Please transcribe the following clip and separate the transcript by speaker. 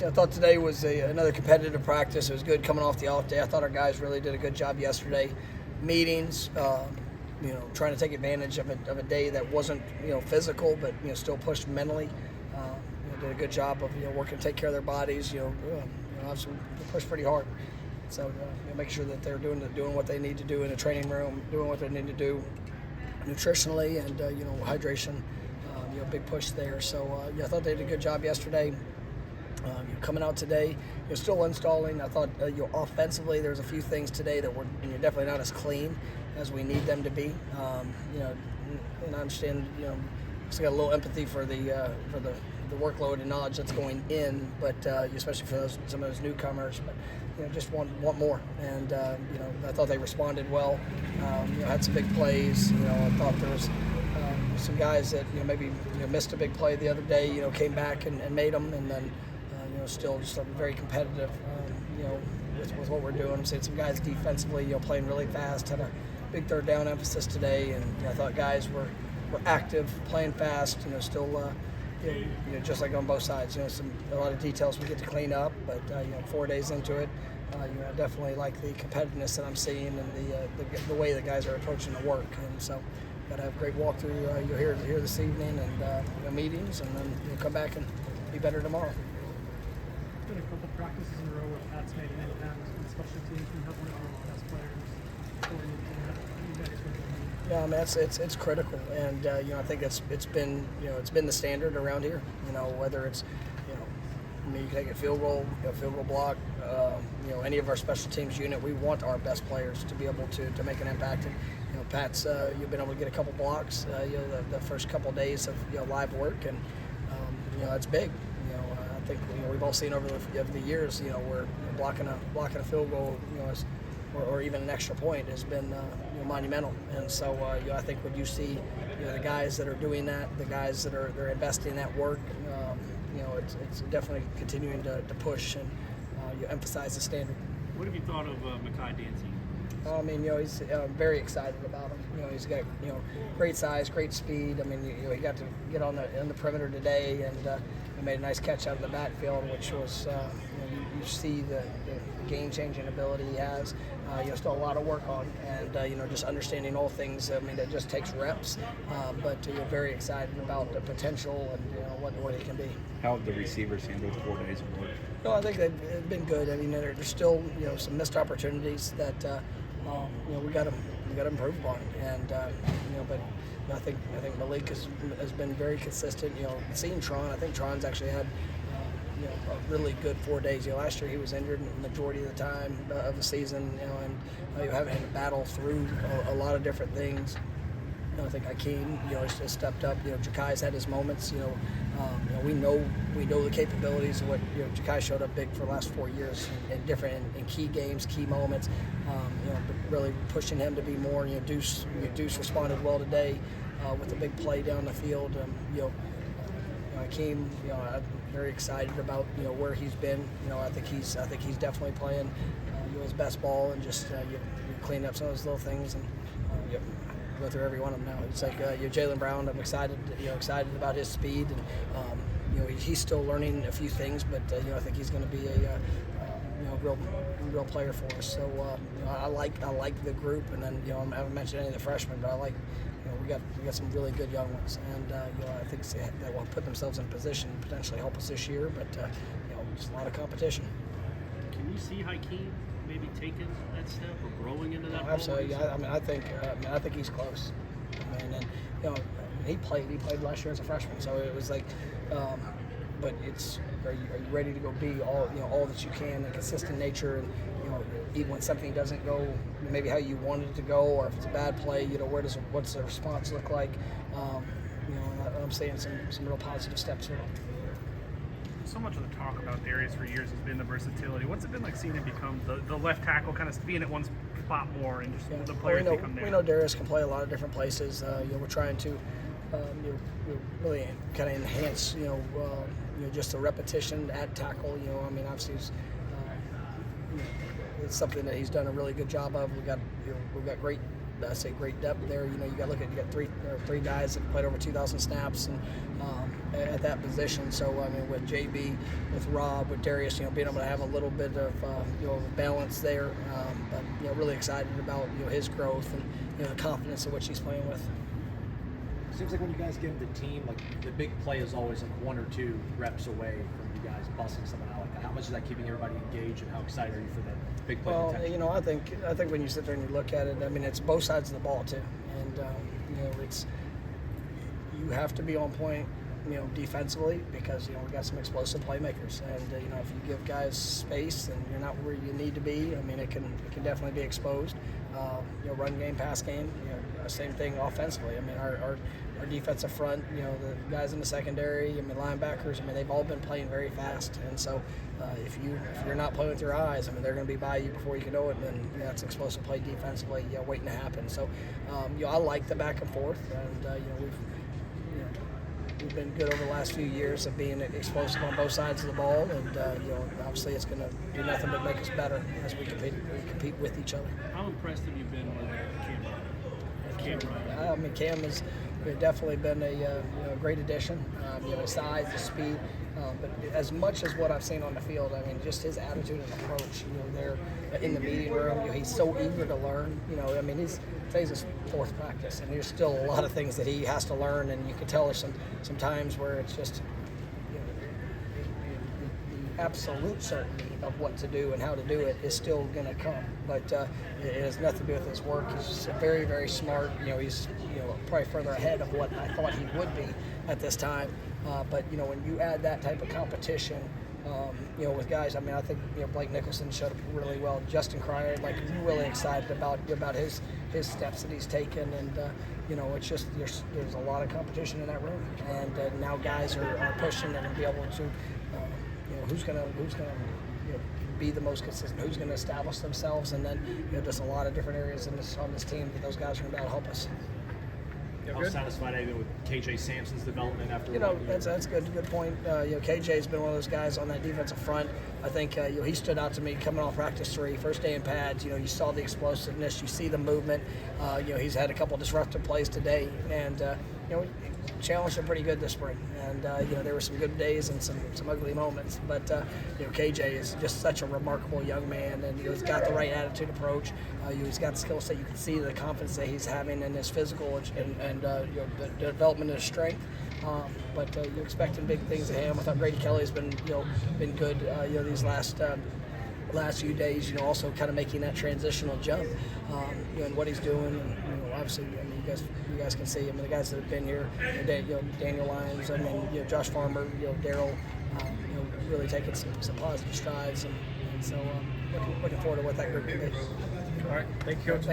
Speaker 1: I thought today was another competitive practice. It was good coming off the off day. I thought our guys really did a good job yesterday. Meetings, trying to take advantage of a day that wasn't physical, but still pushed mentally. Did a good job of working to take care of their bodies. Obviously we pushed pretty hard. So make sure that they're doing what they need to do in the training room, doing what they need to do nutritionally, and hydration. Big push there. So I thought they did a good job yesterday. Coming out today, still installing. I thought offensively there's a few things today that were definitely not as clean as we need them to be. And I understand still got a little empathy for the workload and knowledge that's going in, but especially for some of those newcomers. But just want more. And I thought they responded well. Had some big plays. I thought there was some guys that maybe missed a big play the other day. Came back and made them, and then still just very competitive. With what we're doing. I'm seeing some guys defensively, playing really fast. Had a big third down emphasis today, and I thought guys were active, playing fast. Still. Just like on both sides, a lot of details we get to clean up, but 4 days into it, I definitely like the competitiveness that I'm seeing and the way the guys are approaching the work, and so got to have a great walkthrough here this evening and meetings, and then come back and be better tomorrow.
Speaker 2: Been a couple practices in a row where Pat's made an impact on special teams and helping out the best players.
Speaker 1: Yeah, I mean it's critical, and I think it's been the standard around here. Whether it's you can take a field goal block, any of our special teams unit, we want our best players to be able to make an impact. And Pat's you've been able to get a couple blocks, the first couple of days of live work, and it's big. I think we've all seen over the years, where blocking a field goal, or even an extra point has been monumental. And so I think when you see the guys that are doing that, the guys that are investing in that work, it's definitely continuing to push and you emphasize the standard.
Speaker 3: What have you thought of Mekhi Dancing?
Speaker 1: I mean, he's very excited about him. He's got great size, great speed. I mean, he got to get on the perimeter today and made a nice catch out of the backfield, which was you see the game-changing ability he has. Still a lot of work on, and just understanding all things. I mean, it just takes reps, but you're very excited about the potential and what he can be.
Speaker 4: How have the receivers handled 4 days of work?
Speaker 1: No, I think they've been good. I mean, there's still some missed opportunities that we got to improve upon, and but I think Malik has been very consistent. Seeing Tron, I think Tron's actually had a really good 4 days. Last year he was injured the majority of the time of the season, and you haven't had to battle through a lot of different things. I think Hykeem, has stepped up. Jakai's had his moments. We know the capabilities of what Jakai showed up big for the last 4 years and different in key games, key moments. Really pushing him to be more. Deuce responded well today with a big play down the field. Hykeem, I'm very excited about where he's been. I think he's definitely playing his best ball, and just you clean up some of those little things and go through every one of them now. It's like Jaylen Brown. I'm excited about his speed, and he's still learning a few things, but I think he's going to be a real player for us. So I like the group, and then I haven't mentioned any of the freshmen, but I like we got some really good young ones, and I think they will put themselves in position to potentially help us this year. But just a lot of competition.
Speaker 3: Can you see Hykeem maybe taking that step or growing into that role?
Speaker 1: Absolutely. Yeah. I think he's close. And he played last year as a freshman, so it was like. But are you ready to go be all that you can, the consistent nature, and even when something doesn't go maybe how you wanted it to go, or if it's a bad play, what's the response look like? I'm seeing some real positive steps here.
Speaker 2: So much of the talk about Darius for years has been the versatility. What's it been like seeing him become the left tackle, kind of being at one spot more, and just the players become there?
Speaker 1: We know Darius can play a lot of different places. We're trying to really kind of enhance just the repetition at tackle. Obviously it's something that he's done a really good job of. We've got great I say great depth there. You know, you got three guys that played over 2,000 snaps and at that position. So I mean, with JB, with Rob, with Darius, you know, being able to have a little bit of you know, balance there. But you know, really excited about, you know, his growth and, you know, the confidence of what he's playing with.
Speaker 5: Seems like when you guys get into the team, like the big play is always like 1 or 2 reps away from you guys busting someone out like that. How much is that keeping everybody engaged, and how excited are you for that big play
Speaker 1: Well,
Speaker 5: potential?
Speaker 1: you know, I think when you sit there and you look at it, I mean, it's both sides of the ball too, and you know, you have to be on point, you know, defensively, because, you know, we got some explosive playmakers, and you know, if you give guys space and you're not where you need to be, I mean, it can definitely be exposed. You know, run game, pass game, you know, same thing offensively. I mean, our defensive front, you know, the guys in the secondary, I mean, linebackers, I mean, they've all been playing very fast, and so if you're not playing with your eyes, I mean, they're going to be by you before you can know it, and you know, it's explosive play defensively, you know, waiting to happen. So, you know, I like the back and forth, and you know, we've been good over the last few years of being explosive on both sides of the ball, and you know, obviously it's going to do nothing but make us better as we compete with each other.
Speaker 3: How impressed have you been with Cam?
Speaker 1: I mean, Cam has definitely been a you know, great addition. You know, his size, his speed, but as much as what I've seen on the field, I mean, just his attitude and approach. You know, there in the meeting room, you know, he's so eager to learn. You know, I mean, today's his 4th practice, and there's still a lot of things that he has to learn, and you can tell there's some times where it's just, you know, the absolute certainty of what to do and how to do it is still going to come, but it has nothing to do with his work. He's very, very smart. You know, he's, you know, probably further ahead of what I thought he would be at this time. But you know, when you add that type of competition, you know, with guys, I mean, I think, you know, Blake Nicholson showed up really well. Justin Cryer, like, really excited about his steps that he's taken, and you know, it's just there's a lot of competition in that room, and now guys are pushing and be able to, you know, who's gonna you know, be the most consistent, who's going to establish themselves, and then, you know, there's a lot of different areas on this team that those guys are going to be able to help us.
Speaker 5: How satisfied are you with KJ Sampson's development after?
Speaker 1: You know, that's good point. You know, KJ's been one of those guys on that defensive front. I think you know, he stood out to me coming off practice 3, first day in pads. You know, you saw the explosiveness, you see the movement. You know, he's had a couple disruptive plays today, and you know, challenged him pretty good this spring. And you know, there were some good days and some ugly moments. But you know, KJ is just such a remarkable young man, and you know, he's got the right attitude, approach. You know, he's got the skill set. You can see the confidence that he's having in his physical and you know, the development of his strength. But you're expecting big things of him. I thought Grady Kelly's been good. You know, these last few days. You know, also kind of making that transitional jump. You know, and what he's doing. And, you know, obviously, I mean, you guys can see. I mean, the guys that have been here. You know, Daniel Lyons. I mean, you know, Josh Farmer. You know, Daryl. You know, really taking some positive strides. And so looking forward to what that group can be.
Speaker 2: All right, thank you, Coach.